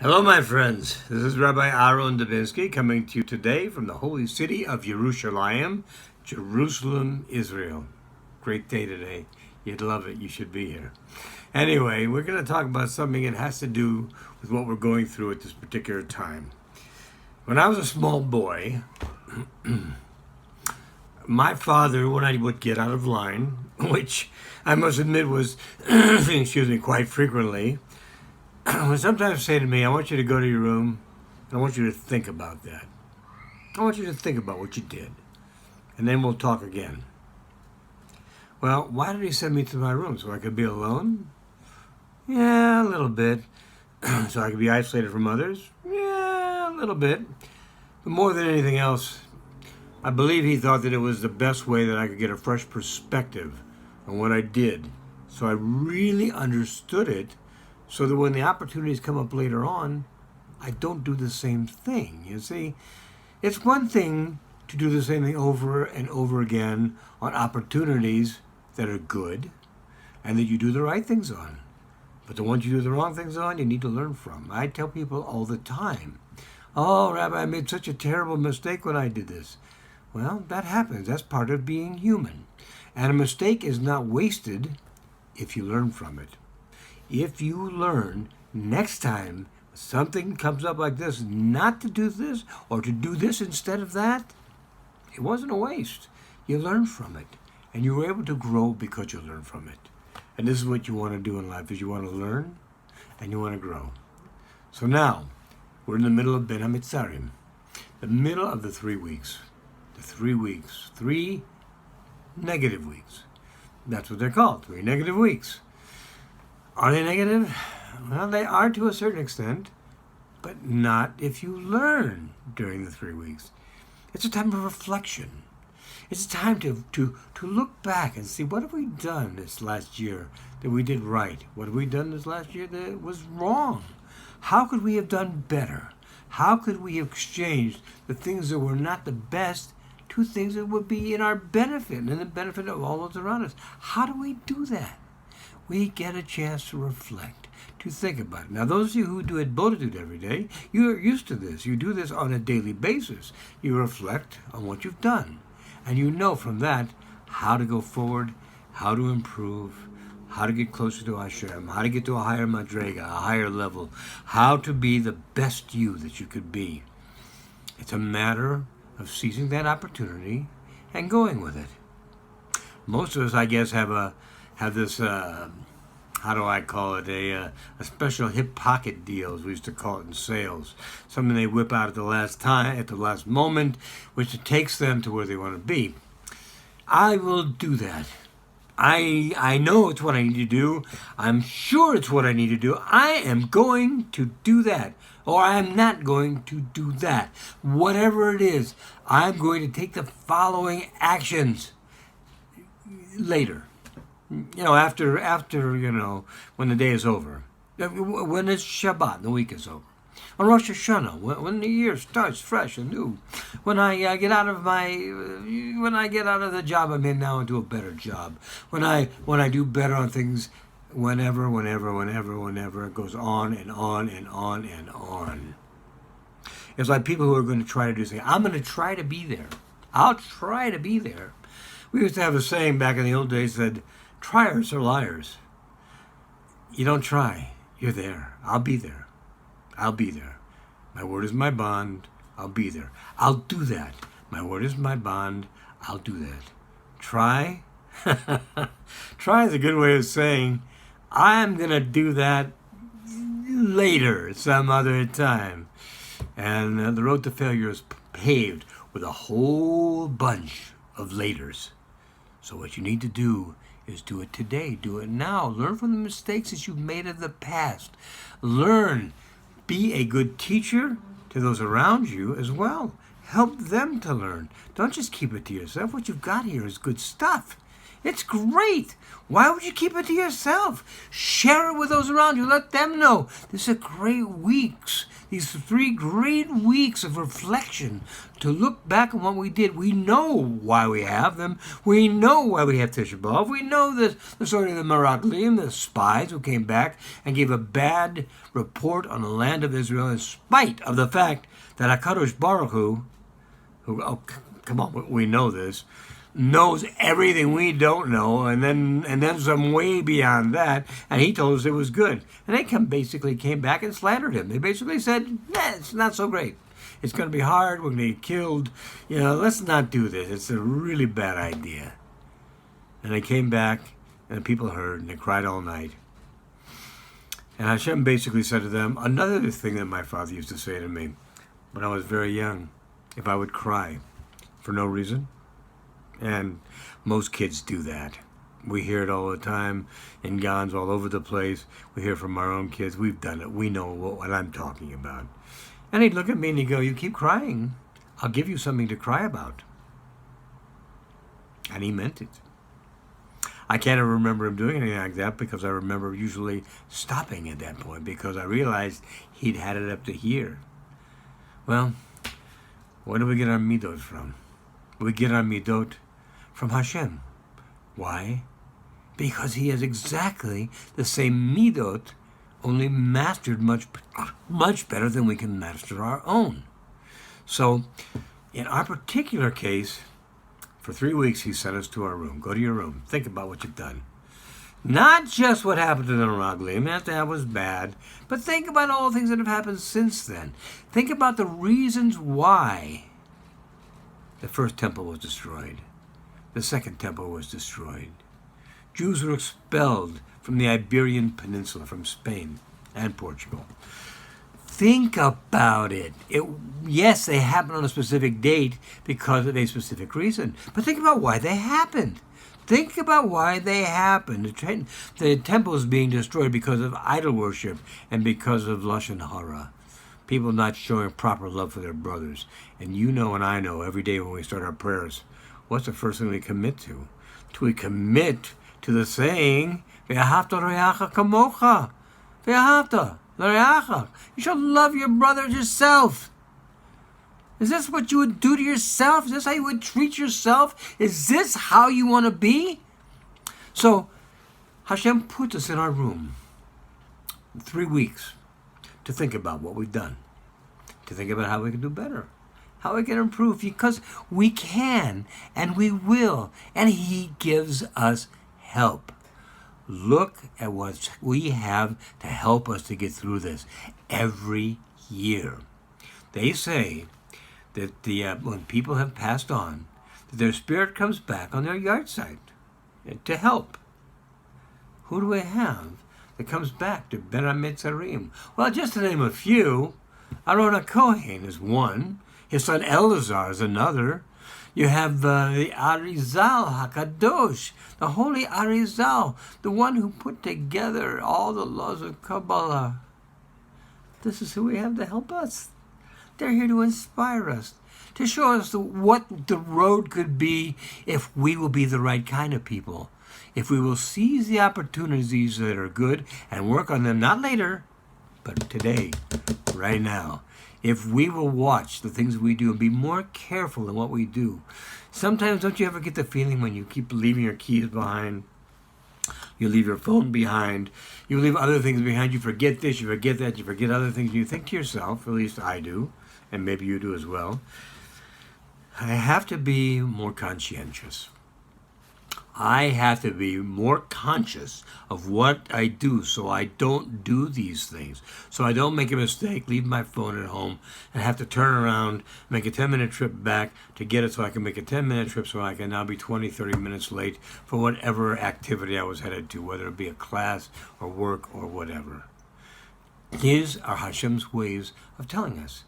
Hello, my friends. This is Rabbi Aharon Dobinsky coming to you today from the holy city of Jerusalem, Israel. Great day today. You'd love it. You should be here. Anyway, we're going to talk about something that has to do with what we're going through at this particular time. When I was a small boy, my father, when I would get out of line, which I must admit was, quite frequently, would sometimes say to me, I want you to go to your room, and I want you to think about that. I want you to think about what you did, and then we'll talk again. Well, why did he send me to my room? So I could be alone? Yeah, a little bit. So I could be isolated from others? Yeah, a little bit. But more than anything else, I believe he thought that it was the best way that I could get a fresh perspective on what I did. So I really understood it, so that when the opportunities come up later on, I don't do the same thing. You see, it's one thing to do the same thing over and over again on opportunities that are good and that you do the right things on. But the ones you do the wrong things on, you need to learn from. I tell people all the time, oh, Rabbi, I made such a terrible mistake when I did this. Well, that happens. That's part of being human. And a mistake is not wasted if you learn from it. If you learn next time something comes up like this, not to do this or to do this instead of that, it wasn't a waste. You learned from it, and you were able to grow because you learned from it. And this is what you want to do in life, is you want to learn and you want to grow. So now, we're in the middle of Ben HaMitzarim, the middle of the 3 weeks. The 3 weeks, 3 negative weeks. That's what they're called, 3 negative weeks. Are they negative? Well, they are to a certain extent, but not if you learn during the 3 weeks. It's a time of reflection. It's a time to look back and see, what have we done this last year that we did right? What have we done this last year that was wrong? How could we have done better? How could we have exchanged the things that were not the best to things that would be in our benefit and in the benefit of all those around us? How do we do that? We get a chance to reflect, to think about it. Now, those of you who do Bodhidut every day, you're used to this. You do this on a daily basis. You reflect on what you've done. And you know from that how to go forward, how to improve, how to get closer to Hashem, how to get to a higher madrega, a higher level, how to be the best you that you could be. It's a matter of seizing that opportunity and going with it. Most of us, I guess, have this, how do I call it, a special hip pocket deal, as we used to call it in sales. Something they whip out at the last moment, which takes them to where they want to be. I will do that. I know it's what I need to do. I'm sure it's what I need to do. I am going to do that. Or I'm not going to do that. Whatever it is, I'm going to take the following actions later. After when the day is over, when it's Shabbat, the week is over, on Rosh Hashanah, when the year starts fresh and new, when I get out of the job I'm in now into a better job, when I do better on things, whenever, it goes on and on and on and on. It's like people who are going to try to do something. I'm going to try to be there. I'll try to be there. We used to have a saying back in the old days that triers are liars. You don't try. You're there. I'll be there. I'll be there. My word is my bond. I'll be there. I'll do that. My word is my bond. I'll do that. Try. Try is a good way of saying, I'm going to do that later, some other time. And the road to failure is paved with a whole bunch of laters. So what you need to do is do it today. Do it now. Learn from the mistakes that you've made in the past. Learn. Be a good teacher to those around you as well. Help them to learn. Don't just keep it to yourself. What you've got here is good stuff. It's great. Why would you keep it to yourself? Share it with those around you. Let them know. These are great weeks. These 3 great weeks of reflection to look back on what we did. We know why we have them. We know why we have Tisha B'Av. We know the story of the Meraglim, the spies who came back and gave a bad report on the land of Israel in spite of the fact that HaKadosh Baruch Hu, oh, come on, we know this, knows everything we don't know, and then some way beyond that, and he told us it was good. And they basically came back and slandered him. They basically said, it's not so great. It's going to be hard. We're going to get killed. Let's not do this. It's a really bad idea. And they came back, and the people heard, and they cried all night. And Hashem basically said to them, another thing that my father used to say to me when I was very young, if I would cry for no reason. And most kids do that. We hear it all the time in gans all over the place. We hear from our own kids. We've done it. We know what I'm talking about. And he'd look at me and he'd go, you keep crying, I'll give you something to cry about. And he meant it. I can't ever remember him doing anything like that because I remember usually stopping at that point because I realized he'd had it up to here. Well, where do we get our midot from? We get our midot from Hashem. Why? Because he has exactly the same midot, only mastered much better than we can master our own. So, in our particular case, for 3 weeks he sent us to our room. Go to your room. Think about what you've done. Not just what happened to the Meraglim, that was bad, but think about all the things that have happened since then. Think about the reasons why the first temple was destroyed. The second temple was destroyed. Jews were expelled from the Iberian Peninsula, from Spain and Portugal. Think about it. Yes, they happened on a specific date because of a specific reason. But think about why they happened. Think about why they happened. The temple is being destroyed because of idol worship and because of Lashon Hara. People not showing proper love for their brothers. And you know and I know every day when we start our prayers, what's the first thing we commit to? We commit to the saying, Ve'ahavta l'reacha kamocha. Ve'ahavta l'reacha. You shall love your brother as yourself. Is this what you would do to yourself? Is this how you would treat yourself? Is this how you want to be? So, Hashem put us in our room 3 weeks to think about what we've done, to think about how we can do better, how we can improve, because we can and we will, and he gives us help. Look at what we have to help us to get through this every year. They say that when people have passed on, that their spirit comes back on their yard site to help. Who do we have that comes back to Ben HaMetzarim? Well, just to name a few, Aharon HaKohen is one. His son Elazar is another. You have the Arizal HaKadosh, the holy Arizal, the one who put together all the laws of Kabbalah. This is who we have to help us. They're here to inspire us, to show us what the road could be if we will be the right kind of people. If we will seize the opportunities that are good and work on them, not later, but today, right now. If we will watch the things we do and be more careful in what we do. Sometimes, don't you ever get the feeling when you keep leaving your keys behind? You leave your phone behind. You leave other things behind. You forget this, you forget that, you forget other things. You think to yourself, at least I do, and maybe you do as well, I have to be more conscientious. I have to be more conscious of what I do so I don't do these things. So I don't make a mistake, leave my phone at home, and have to turn around, make a 10-minute trip back to get it so I can make a 10-minute trip so I can now be 20, 30 minutes late for whatever activity I was headed to, whether it be a class or work or whatever. These are Hashem's ways of telling us,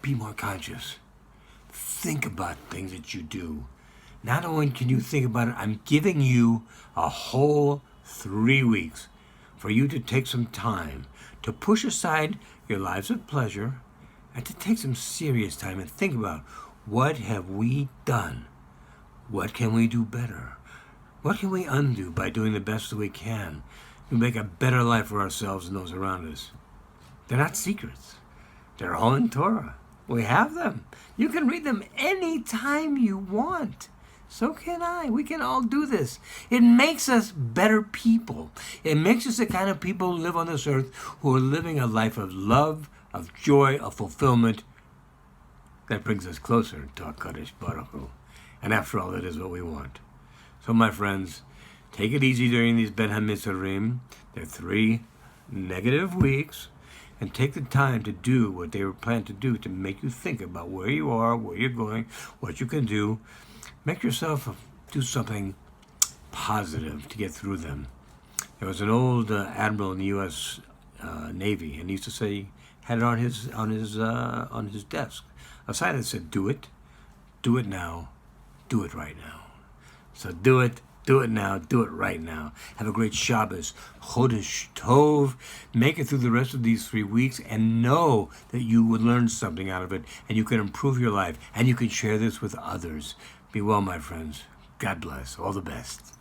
be more conscious. Think about things that you do. Not only can you think about it, I'm giving you a whole 3 weeks for you to take some time to push aside your lives of pleasure and to take some serious time and think about what have we done? What can we do better? What can we undo by doing the best that we can to make a better life for ourselves and those around us? They're not secrets. They're all in Torah. We have them. You can read them anytime you want. So can I. We can all do this. It makes us better people. It makes us the kind of people who live on this earth who are living a life of love, of joy, of fulfillment that brings us closer to our Chodesh Baruch Hu. And after all, that is what we want. So, my friends, take it easy during these Ben HaMitzarim. They're 3 negative weeks. And take the time to do what they were planned to do to make you think about where you are, where you're going, what you can do. Make yourself do something positive to get through them. There was an old admiral in the U.S. Navy, and he used to say, had it on his desk, a sign that said, do it now, do it right now. So do it now, do it right now. Have a great Shabbos, Chodesh Tov. Make it through the rest of these 3 weeks and know that you would learn something out of it and you can improve your life and you can share this with others. Be well, my friends. God bless. All the best.